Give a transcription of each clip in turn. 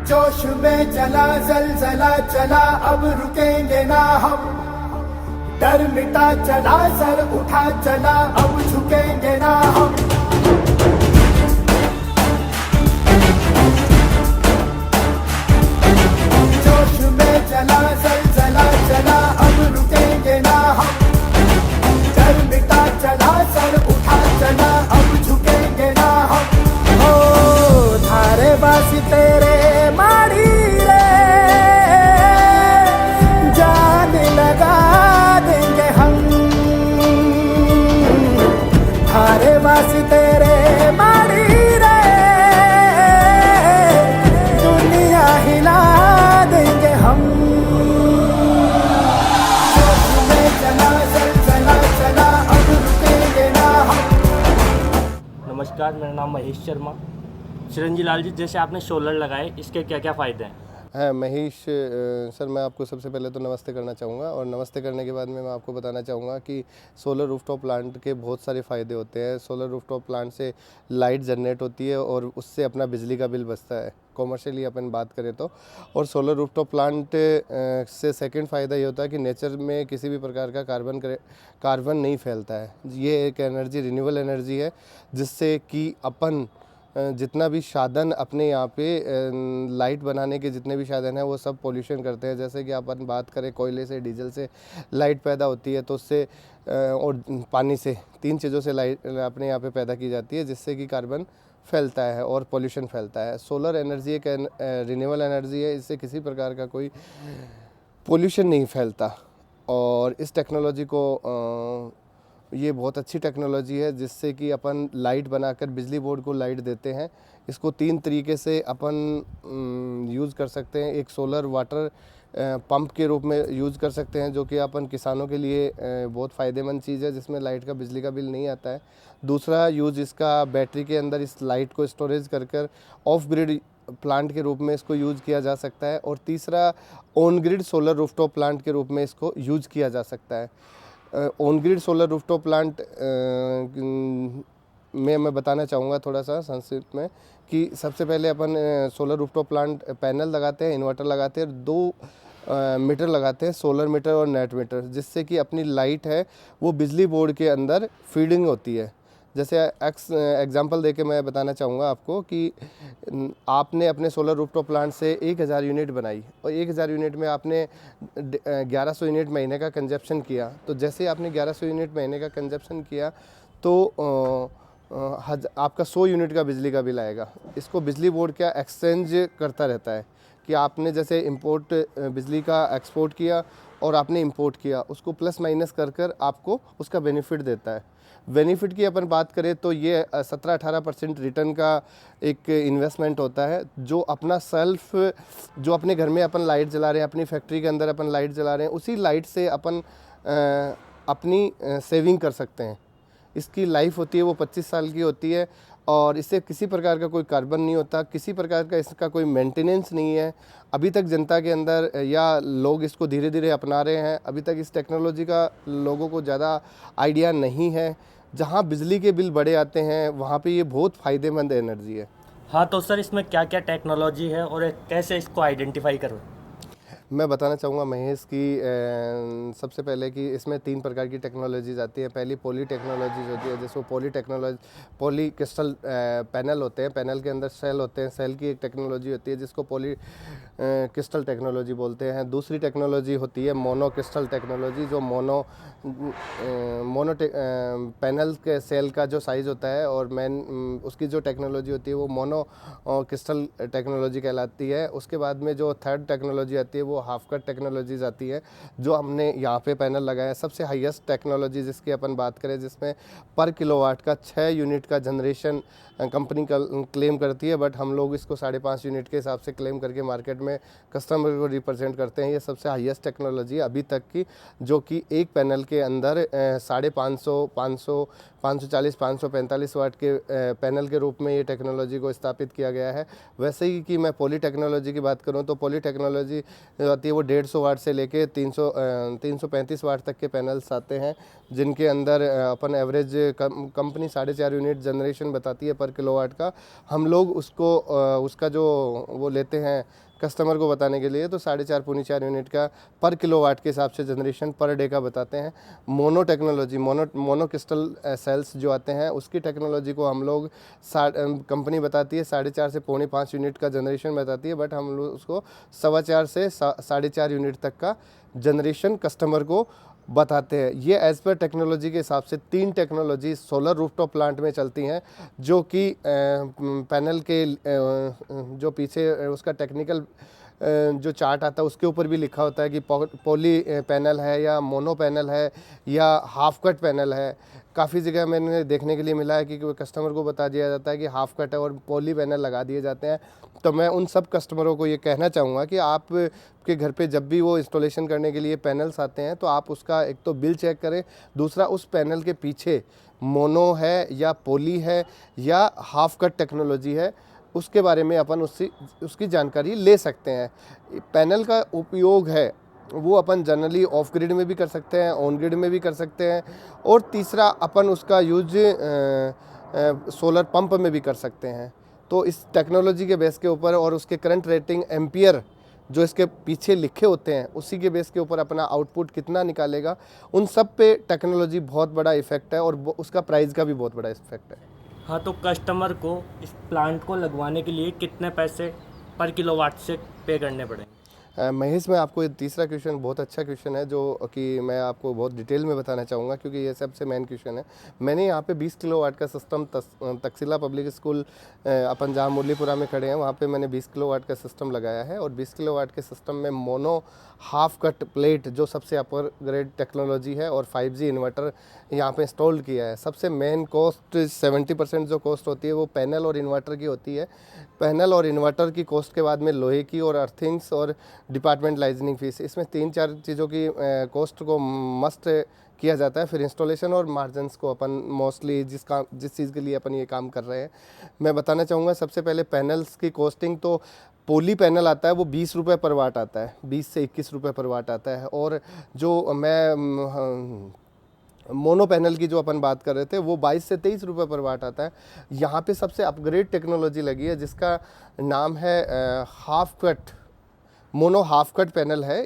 जोश में चला जलजला चला, अब रुकेंगे ना हम। डर मिटा चला, सर उठा चला, अब झुकेंगे ना हम। जोश में चला जलजला चला, अब रुकेंगे ना हम। डर मिटा चला, सर उठा चला, अब झुकेंगे ना हम। ओ थारे बासी तेरे माड़ी रे, जान लगा देंगे हम। थारे बासी तेरे माड़ी रे, दुनिया हिला देंगे हम। जोश में चला जलजला चला, अब रुकेंगे ना हम। नमस्कार, मेरा नाम महेश शर्मा। चिरंजी लाल जी, जैसे आपने सोलर लगाए, इसके क्या क्या फ़ायदे हैं? हाँ महेश सर, मैं आपको सबसे पहले तो नमस्ते करना चाहूँगा, और नमस्ते करने के बाद में मैं आपको बताना चाहूँगा कि सोलर रूफटॉप प्लांट के बहुत सारे फ़ायदे होते हैं। सोलर रूफटॉप प्लांट से लाइट जनरेट होती है और उससे अपना बिजली का बिल बचता है, कॉमर्शियली अपन बात करें तो। और सोलर रूफटॉप प्लांट से सेकंड फ़ायदा ये होता है कि नेचर में किसी भी प्रकार का कार्बन नहीं फैलता है। ये एक एनर्जी रिन्यूएबल एनर्जी है, जिससे कि अपन जितना भी साधन अपने यहाँ पे लाइट बनाने के जितने भी साधन हैं वो सब पोल्यूशन करते हैं। जैसे कि अपन बात करें कोयले से, डीजल से लाइट पैदा होती है, तो उससे और पानी से, तीन चीज़ों से लाइट अपने यहाँ पे पैदा की जाती है, जिससे कि कार्बन फैलता है और पोल्यूशन फैलता है। सोलर एनर्जी एक रिन्यूएबल एनर्जी है, इससे किसी प्रकार का कोई पोल्यूशन नहीं फैलता। और इस टेक्नोलॉजी को ये बहुत अच्छी टेक्नोलॉजी है, जिससे कि अपन लाइट बनाकर बिजली बोर्ड को लाइट देते हैं। इसको तीन तरीके से अपन यूज़ कर सकते हैं। एक सोलर वाटर पंप के रूप में यूज़ कर सकते हैं, जो कि अपन किसानों के लिए बहुत फ़ायदेमंद चीज़ है, जिसमें लाइट का बिजली का बिल नहीं आता है। दूसरा यूज़ इसका बैटरी के अंदर इस लाइट को स्टोरेज कर ऑफ ग्रिड प्लांट के रूप में इसको यूज़ किया जा सकता है। और तीसरा on grid solar rooftop plant के रूप में इसको यूज़ किया जा सकता है। On grid solar rooftop plant में मैं बताना चाहूँगा थोड़ा सा संक्षिप्त में कि सबसे पहले अपन सोलर रूफटॉप प्लांट पैनल लगाते हैं, इन्वर्टर लगाते हैं, दो मीटर लगाते हैं, सोलर मीटर और नेट मीटर, जिससे कि अपनी लाइट है वो बिजली बोर्ड के अंदर फीडिंग होती है। जैसे एग्जांपल देके मैं बताना चाहूँगा आपको कि आपने अपने सोलर रूफटॉप प्लांट से 1000 यूनिट बनाई और 1000 यूनिट में आपने 1100 यूनिट महीने का कंजप्शन किया। तो जैसे आपने 1100 यूनिट महीने का कंजप्शन किया तो आपका 100 यूनिट का बिजली का बिल आएगा। इसको बिजली बोर्ड क्या एक्सचेंज करता रहता है कि आपने जैसे इंपोर्ट बिजली का एक्सपोर्ट किया और आपने इंपोर्ट किया, उसको प्लस माइनस कर आपको उसका बेनिफिट देता है। बेनिफिट की अपन बात करें तो ये 17-18% रिटर्न का एक इन्वेस्टमेंट होता है, जो अपना सेल्फ, जो अपने घर में अपन लाइट जला रहे हैं, अपनी फैक्ट्री के अंदर अपन लाइट जला रहे हैं, उसी लाइट से अपन अपनी सेविंग कर सकते हैं। इसकी लाइफ होती है वो 25 साल की होती है, और इससे किसी प्रकार का कोई कार्बन नहीं होता, किसी प्रकार का इसका कोई मेंटेनेंस नहीं है। अभी तक जनता के अंदर या लोग इसको धीरे धीरे अपना रहे हैं, अभी तक इस टेक्नोलॉजी का लोगों को ज़्यादा आइडिया नहीं है। जहाँ बिजली के बिल बड़े आते हैं वहाँ पे ये बहुत फ़ायदेमंद एनर्जी है। हाँ, तो सर इसमें क्या क्या टेक्नोलॉजी है और कैसे इसको आइडेंटिफाई करूँ? मैं बताना चाहूँगा महेश कि सबसे पहले कि इसमें 3 प्रकार की टेक्नोलॉजीज़ आती हैं। पहली पॉली टेक्नोलॉजीज़ होती है, जिसको पॉली क्रिस्टल पैनल होते हैं, पैनल के अंदर सेल होते हैं, सेल की एक टेक्नोलॉजी होती है जिसको पॉली क्रिस्टल टेक्नोलॉजी बोलते हैं। दूसरी टेक्नोलॉजी होती है मोनो क्रिस्टल टेक्नोलॉजी, जो मोनो पैनल के सेल का जो साइज़ होता है और उसकी जो टेक्नोलॉजी होती है वो मोनो क्रिस्टल टेक्नोलॉजी कहलाती है। उसके बाद में जो थर्ड टेक्नोलॉजी आती है वो हाफ कट टेक्नोलॉजीज आती है, जो हमने यहाँ पे पैनल लगाया है। सबसे हाईएस्ट टेक्नोलॉजी जिसकी अपन बात करें, जिसमें पर किलोवाट का 6 यूनिट का जनरेशन कंपनी का क्लेम करती है, बट हम लोग इसको 5.5 यूनिट के हिसाब से क्लेम करके मार्केट में कस्टमर को रिप्रेजेंट करते हैं। ये सबसे हाईएस्ट टेक्नोलॉजी अभी तक की, जो कि एक पैनल के अंदर 550 540 545 वाट के पैनल के रूप में ये टेक्नोलॉजी को स्थापित किया गया है। वैसे ही कि मैं पॉली टेक्नोलॉजी की बात करूं तो पॉली टेक्नोलॉजी जो आती है वो 150 वाट से लेके 335 वाट तक के पैनल्स आते हैं, जिनके अंदर अपन एवरेज कंपनी 4.5 यूनिट जनरेशन बताती है पर किलोवाट का। हम लोग उसको उसका जो वो लेते हैं कस्टमर को बताने के लिए, तो 4.5 पौनी 4 यूनिट का पर किलोवाट के हिसाब से जनरेशन पर डे का बताते हैं। Mono technology mono crystal cells जो आते हैं उसकी टेक्नोलॉजी को हम लोग कंपनी बताती है 4.5 से पौने 5 यूनिट का जनरेशन बताती है, बट हम लोग उसको 4.25 से 4.5 यूनिट तक का जनरेशन कस्टमर को बताते हैं। ये एज़ पर टेक्नोलॉजी के हिसाब से 3 टेक्नोलॉजी सोलर रूफटॉप प्लांट में चलती हैं, जो कि पैनल के जो पीछे उसका टेक्निकल जो चार्ट आता है उसके ऊपर भी लिखा होता है कि पॉली पैनल है या मोनो पैनल है या हाफ कट पैनल है। काफ़ी जगह मैंने देखने के लिए मिला है कि कस्टमर को बता दिया जाता है कि हाफ कट है और पॉली पैनल लगा दिए जाते हैं। तो मैं उन सब कस्टमरों को ये कहना चाहूँगा कि आप के घर पे जब भी वो इंस्टॉलेशन करने के लिए पैनल्स आते हैं तो आप उसका एक तो बिल चेक करें, दूसरा उस पैनल के पीछे मोनो है या पॉली है या हाफ कट टेक्नोलॉजी है, उसके बारे में अपन उसकी जानकारी ले सकते हैं। पैनल का उपयोग है वो अपन जनरली ऑफ ग्रिड में भी कर सकते हैं, ऑन ग्रिड में भी कर सकते हैं, और तीसरा अपन उसका यूज सोलर पंप में भी कर सकते हैं। तो इस टेक्नोलॉजी के बेस के ऊपर और उसके करंट रेटिंग एम्पियर जो इसके पीछे लिखे होते हैं उसी के बेस के ऊपर अपना आउटपुट कितना निकालेगा, उन सब पे टेक्नोलॉजी बहुत बड़ा इफेक्ट है और उसका प्राइस का भी बहुत बड़ा इफेक्ट है। हाँ, तो कस्टमर को इस प्लांट को लगवाने के लिए कितने पैसे पर किलोवाट से पे करने पड़ेंगे? महेश, मैं आपको ये तीसरा क्वेश्चन बहुत अच्छा क्वेश्चन है जो कि मैं आपको बहुत डिटेल में बताना चाहूँगा, क्योंकि ये सबसे मेन क्वेश्चन है। मैंने यहाँ पे 20 किलोवाट का सिस्टम तक्षशिला पब्लिक स्कूल अपन जहाँ मुरलीपुरा में खड़े हैं वहाँ पे मैंने 20 किलोवाट का सिस्टम लगाया है, और 20 किलोवाट के सिस्टम में मोनो हाफ कट प्लेट जो सबसे अपर ग्रेड टेक्नोलॉजी है और 5G इन्वर्टर यहाँ पे इंस्टॉल किया है। सबसे मेन कॉस्ट 70% जो कॉस्ट होती है वो पैनल और इन्वर्टर की होती है। पैनल और इन्वर्टर की कॉस्ट के बाद में लोहे की और अर्थिंग्स और डिपार्टमेंट लाइजनिंग फीस, इसमें 3-4 चीज़ों की कॉस्ट को मस्ट किया जाता है। फिर इंस्टॉलेशन और मार्जिनस को अपन मोस्टली जिस चीज़ के लिए अपन ये काम कर रहे हैं, मैं बताना चाहूँगा। सबसे पहले पैनल्स की कॉस्टिंग, तो पोली पैनल आता है वो 20 रुपये पर वाट आता है, 20 से 21 रुपये पर वाट आता है। और जो मैं मोनो पैनल की जो अपन बात कर रहे थे वो 22 से 23 रुपये पर वाट आता है। यहाँ पे सबसे अपग्रेड टेक्नोलॉजी लगी है जिसका नाम है half cut, mono half cut panel है।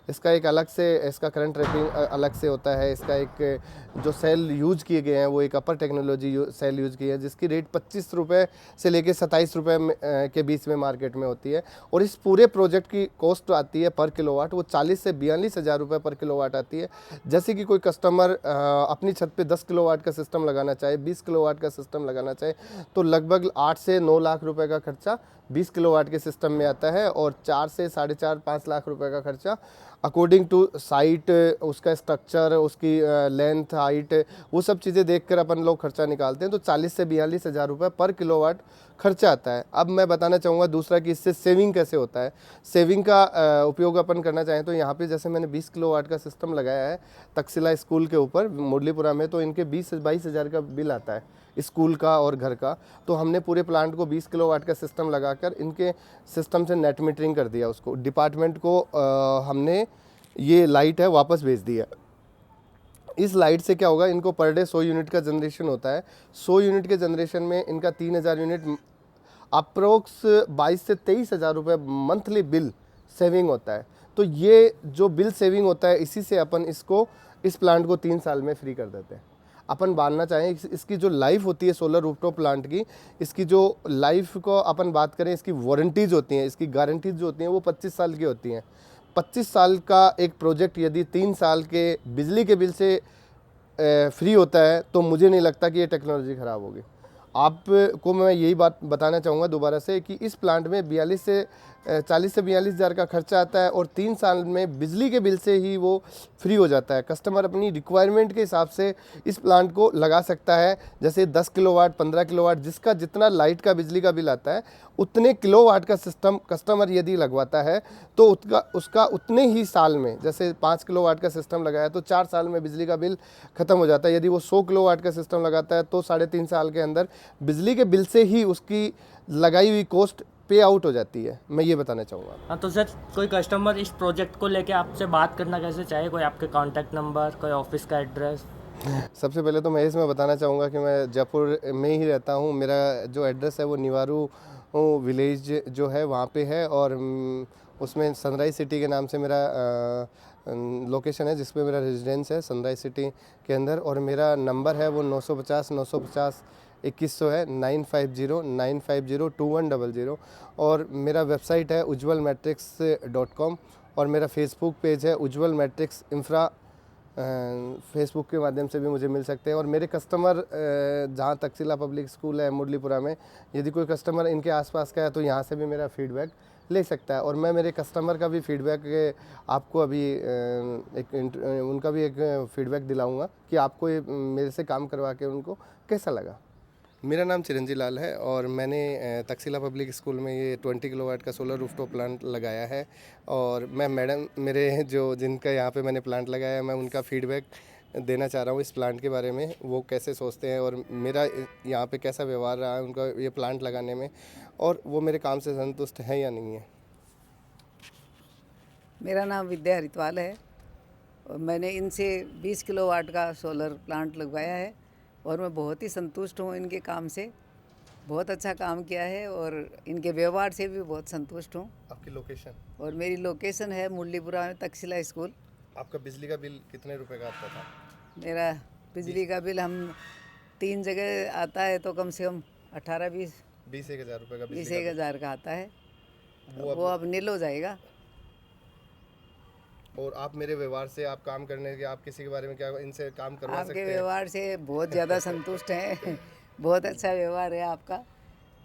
इसका एक अलग से इसका करंट रेटिंग अलग से होता है। इसका एक जो सेल यूज किए गए हैं वो एक अपर टेक्नोलॉजी सेल यूज की है, जिसकी रेट 25 रुपये से लेके 27 रुपये के बीच में मार्केट में होती है। और इस पूरे प्रोजेक्ट की कॉस्ट आती है पर किलोवाट वो 40 से 42 हज़ार रुपये पर किलोवाट आती है। जैसे कि कोई कस्टमर अपनी छत पे 10 किलोवाट का सिस्टम लगाना चाहे, 20 किलोवाट का सिस्टम लगाना चाहे, तो लगभग 8 से 9 लाख रुपए का खर्चा 20 किलोवाट के सिस्टम में आता है, और 4 से 4.5-5 लाख रुपए का खर्चा अकॉर्डिंग टू साइट, उसका स्ट्रक्चर, उसकी लेंथ, हाइट, वो सब चीज़ें देखकर अपन लोग खर्चा निकालते हैं। तो 40 से 42 हज़ार रुपये पर किलोवाट खर्चा आता है। अब मैं बताना चाहूँगा दूसरा कि इससे सेविंग कैसे होता है। सेविंग का उपयोग अपन करना चाहें तो यहाँ पे जैसे मैंने 20 किलोवाट का सिस्टम लगाया है तक्षशिला स्कूल के ऊपर मुरलीपुरा में, तो इनके 20 से 22 हज़ार का बिल आता है स्कूल का और घर का। तो हमने पूरे प्लांट को 20 किलोवाट का सिस्टम लगाकर इनके सिस्टम से नेट मीटरिंग कर दिया। उसको डिपार्टमेंट को हमने ये लाइट है वापस भेज दिया। इस लाइट से क्या होगा, इनको पर डे 100 यूनिट का जनरेशन होता है। 100 यूनिट के जनरेशन में इनका 3000 यूनिट अप्रोक्स 22 से 23 हज़ार रुपये मंथली बिल सेविंग होता है। तो ये जो बिल सेविंग होता है इसी से अपन इस प्लांट को 3 साल में फ्री कर देते हैं। अपन बांधना चाहें इसकी जो लाइफ होती है सोलर रूफटॉप प्लांट की, इसकी जो लाइफ को अपन बात करें, इसकी वारंटीज़ होती हैं, इसकी गारंटीज जो होती हैं वो 25 साल की होती हैं। 25 साल का एक प्रोजेक्ट यदि 3 साल के बिजली के बिल से फ्री होता है तो मुझे नहीं लगता कि ये टेक्नोलॉजी ख़राब होगी। आपको मैं यही बात बताना चाहूँगा दोबारा से कि इस प्लांट में 42 से 40 से 42 हज़ार का खर्चा आता है और 3 साल में बिजली के बिल से ही वो फ्री हो जाता है। कस्टमर अपनी रिक्वायरमेंट के हिसाब से इस प्लांट को लगा सकता है। जैसे 10 किलोवाट, 15 किलोवाट, जिसका जितना लाइट का बिजली का बिल आता है उतने किलोवाट का सिस्टम कस्टमर यदि लगवाता है तो उसका उतने ही साल में, जैसे 5 किलोवाट का सिस्टम लगाया तो 4 साल में बिजली का बिल ख़त्म हो जाता है। यदि वो 100 किलोवाट का सिस्टम लगाता है तो 3.5 साल के अंदर बिजली के बिल से ही उसकी लगाई हुई कॉस्ट पे आउट हो जाती है। मैं ये बताना चाहूँगा। हाँ, तो सर कोई कस्टमर इस प्रोजेक्ट को लेके आपसे बात करना कैसे चाहे, कोई आपके कॉन्टैक्ट नंबर, कोई ऑफिस का एड्रेस? सबसे पहले तो महेश, मैं बताना चाहूँगा कि मैं जयपुर में ही रहता हूँ। मेरा जो एड्रेस है वो निवारू विलेज जो है वहाँ पे है और उसमें सनराइज़ सिटी के नाम से मेरा लोकेशन है जिसमें मेरा रेजिडेंस है सनराइज़ सिटी के अंदर। और मेरा नंबर है वो 950 2100 है, 9509502100। और मेरा वेबसाइट है ujjwalmatrix.com और मेरा फेसबुक पेज है उज्ज्वल मैट्रिक्स इंफ्रा। फेसबुक के माध्यम से भी मुझे मिल सकते हैं। और मेरे कस्टमर जहाँ तक्षशिला पब्लिक स्कूल है मुरलीपुरा में, यदि कोई कस्टमर इनके आसपास का है तो यहाँ से भी मेरा फीडबैक ले सकता है। और मैं मेरे कस्टमर का भी फीडबैक आपको अभी उनका भी एक फीडबैक दिलाऊंगा कि आपको ये मेरे से काम करवा के उनको कैसा लगा। मेरा नाम चिरंजी लाल है और मैंने तक्षशिला पब्लिक स्कूल में ये 20 किलोवाट का सोलर रूफटॉप प्लांट लगाया है। और मैं मैडम मेरे जिनका यहाँ पे मैंने प्लांट लगाया है, मैं उनका फीडबैक देना चाह रहा हूँ इस प्लांट के बारे में, वो कैसे सोचते हैं और मेरा यहाँ पे कैसा व्यवहार रहा है उनका ये प्लांट लगाने में, और वो मेरे काम से संतुष्ट हैं या नहीं है। मेरा नाम विद्या हरिद्वाल है और मैंने इनसे 20 किलोवाट का सोलर प्लांट लगवाया है और मैं बहुत ही संतुष्ट हूँ इनके काम से। बहुत अच्छा काम किया है और इनके व्यवहार से भी बहुत संतुष्ट हूँ। आपकी लोकेशन? और मेरी लोकेशन है मुरलीपुरा में तक्षशिला स्कूल। आपका बिजली का बिल कितने रुपए का आता था? मेरा बिजली का बिल हम 3 जगह आता है तो कम से कम 20-21 हज़ार रुपये का 20-21 हज़ार का आता है। वो अब नील हो जाएगा। और आप मेरे व्यवहार से, आप काम करने के, आप किसी के बारे में क्या इनसे काम करवा सकते हैं? आपके व्यवहार से बहुत ज़्यादा संतुष्ट हैं। बहुत अच्छा व्यवहार है आपका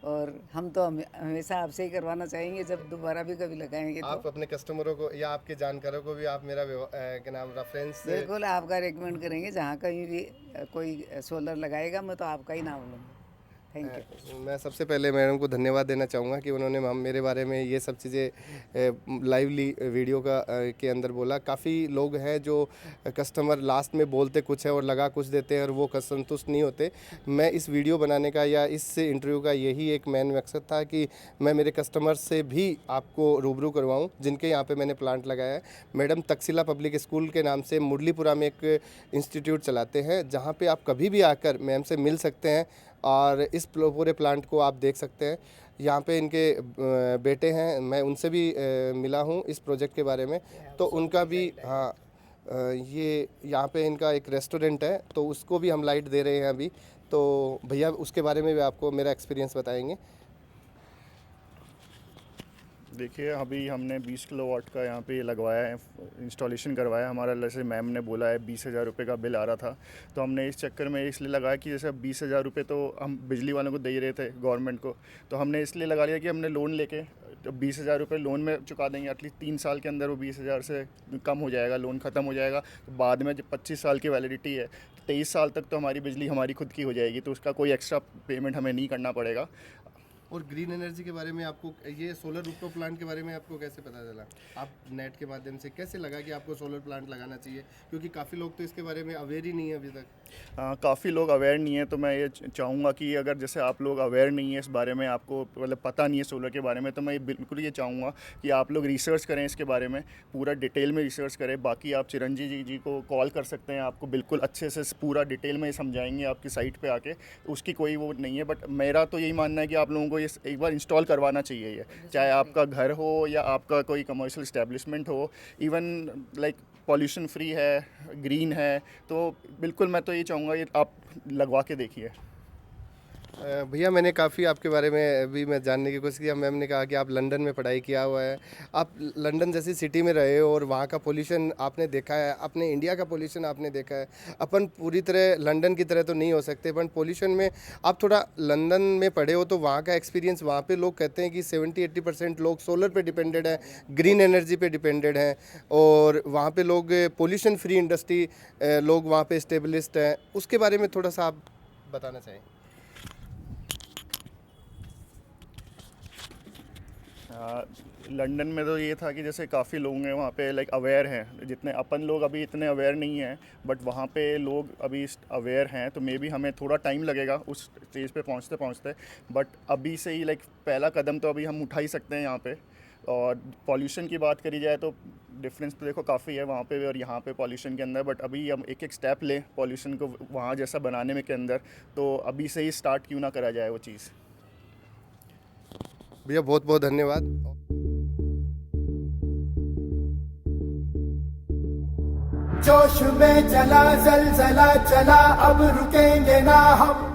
और हम तो हमेशा आपसे ही करवाना चाहेंगे जब दोबारा भी कभी लगाएंगे तो। आप अपने कस्टमरों को या आपके जानकारों को भी आप मेरा क्या नाम रेफरेंस? बिल्कुल आपका रिकमेंड करेंगे। जहाँ कहीं भी कोई सोलर लगाएगा मैं तो आपका ही नाम लूँगा। Thank you. मैं सबसे पहले मैडम को धन्यवाद देना चाहूँगा कि उन्होंने मेरे बारे में ये सब चीज़ें लाइवली वीडियो के अंदर बोला। काफ़ी लोग हैं जो कस्टमर लास्ट में बोलते कुछ है और लगा कुछ देते हैं और वो संतुष्ट नहीं होते। मैं इस वीडियो बनाने का या इस इंटरव्यू का यही एक मेन मकसद था कि मैं मेरे कस्टमर से भी आपको रूबरू करवाऊँ जिनके यहाँ पर मैंने प्लांट लगाया है। मैडम तक्षशिला पब्लिक स्कूल के नाम से मुरलीपुरा में एक इंस्टीट्यूट चलाते हैं जहाँ पर आप कभी भी आकर मैम से मिल सकते हैं और इस पूरे प्लांट को आप देख सकते हैं। यहाँ पे इनके बेटे हैं, मैं उनसे भी मिला हूँ इस प्रोजेक्ट के बारे में, तो उनका भी ये यहाँ पे इनका एक रेस्टोरेंट है तो उसको भी हम लाइट दे रहे हैं अभी। तो भैया उसके बारे में भी आपको मेरा एक्सपीरियंस बताएंगे। देखिए अभी हमने 20 किलोवाट का यहाँ पे लगवाया है, इंस्टॉलेशन करवाया। हमारा जैसे मैम ने बोला है 20,000 रुपये का बिल आ रहा था तो हमने इस चक्कर में इसलिए लगाया कि जैसे 20,000 रुपये तो हम बिजली वालों को दे ही रहे थे गवर्नमेंट को, तो हमने इसलिए लगा लिया कि हमने लोन लेके तो 20,000 रुपये लोन में चुका देंगे। एटलीस्ट 3 साल के अंदर वो 20,000 से कम हो जाएगा, लोन ख़त्म हो जाएगा। तो बाद में जब 25 साल की वैलिडिटी है तो 23 साल तक तो हमारी बिजली हमारी खुद की हो जाएगी, तो उसका कोई एक्स्ट्रा पेमेंट हमें नहीं करना पड़ेगा। और ग्रीन एनर्जी के बारे में आपको, ये सोलर रूफटॉप प्लांट के बारे में आपको कैसे पता चला? आप नेट के माध्यम से कैसे लगा कि आपको सोलर प्लांट लगाना चाहिए? क्योंकि काफ़ी लोग तो इसके बारे में अवेयर ही नहीं है अभी तक। काफ़ी लोग अवेयर नहीं है, तो मैं ये चाहूँगा कि अगर जैसे आप लोग अवेयर नहीं है इस बारे में, आपको मतलब पता नहीं है सोलर के बारे में, तो मैं बिल्कुल ये चाहूँगा कि आप लोग रिसर्च करें इसके बारे में, पूरा डिटेल में रिसर्च करें। बाकी आप चिरंजी जी को कॉल कर सकते हैं, आपको बिल्कुल अच्छे से पूरा डिटेल में समझाएंगे आपकी साइट पे आके, उसकी कोई वो नहीं है। बट मेरा तो यही मानना है कि आप लोगों को ये एक बार इंस्टॉल करवाना चाहिए, ये चाहे आपका घर हो या आपका कोई कमर्शियल इस्टेब्लिशमेंट हो, इवन लाइक पॉल्यूशन फ्री है, ग्रीन है, तो बिल्कुल मैं तो ये चाहूँगा ये आप लगवा के देखिए। भैया मैंने काफ़ी आपके बारे में अभी मैं जानने की कोशिश किया। मैम ने कहा कि आप लंदन में पढ़ाई किया हुआ है, आप लंदन जैसी सिटी में रहे हो और वहाँ का पोल्यूशन आपने देखा है, अपने इंडिया का पोल्यूशन आपने देखा है। अपन पूरी तरह लंदन की तरह तो नहीं हो सकते, बट पोल्यूशन में आप थोड़ा लंदन में पढ़े हो तो वहाँ का एक्सपीरियंस, वहाँ पे लोग कहते हैं कि 70-80% लोग सोलर पे डिपेंडेड है, ग्रीन एनर्जी पे डिपेंडेड हैं, और वहाँ पे लोग पोल्यूशन फ्री इंडस्ट्री लोग वहाँ पे इस्टेब्लिश्ड हैं। उसके बारे में थोड़ा सा आप बताना चाहें। लंदन में तो ये था कि जैसे काफ़ी लोग हैं वहाँ पे लाइक अवेयर हैं, जितने अपन लोग अभी इतने अवेयर नहीं हैं, बट वहाँ पे लोग अभी अवेयर हैं, तो मे बी हमें थोड़ा टाइम लगेगा उस स्टेज पे पहुँचते पहुँचते, बट अभी से ही लाइक पहला कदम तो अभी हम उठा ही सकते हैं यहाँ पे। और पॉल्यूशन की बात करी जाए तो डिफरेंस तो देखो काफ़ी है वहाँ पे और यहाँ पे पॉल्यूशन के अंदर, बट अभी हम एक एक स्टेप लें पॉल्यूशन को वहाँ जैसा बनाने में के अंदर, तो अभी से ही स्टार्ट क्यों ना करा जाए वो चीज़। भैया बहुत बहुत धन्यवाद। जोश में चला जलजला चला अब रुकेंगे ना हम।